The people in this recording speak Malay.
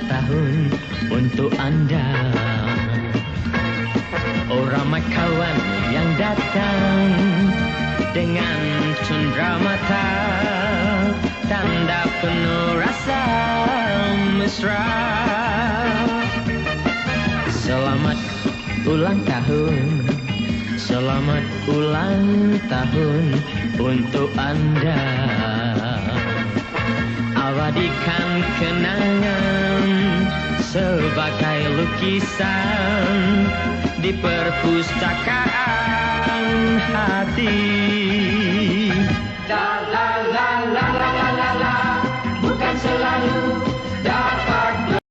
tahun untuk anda. Oh ramai kawan yang datang dengan cenderamata, tanda penuh rasa mesra. Selamat ulang tahun, selamat ulang tahun untuk anda. Abadikan kenangan sebagai lukisan di perpustakaan hati.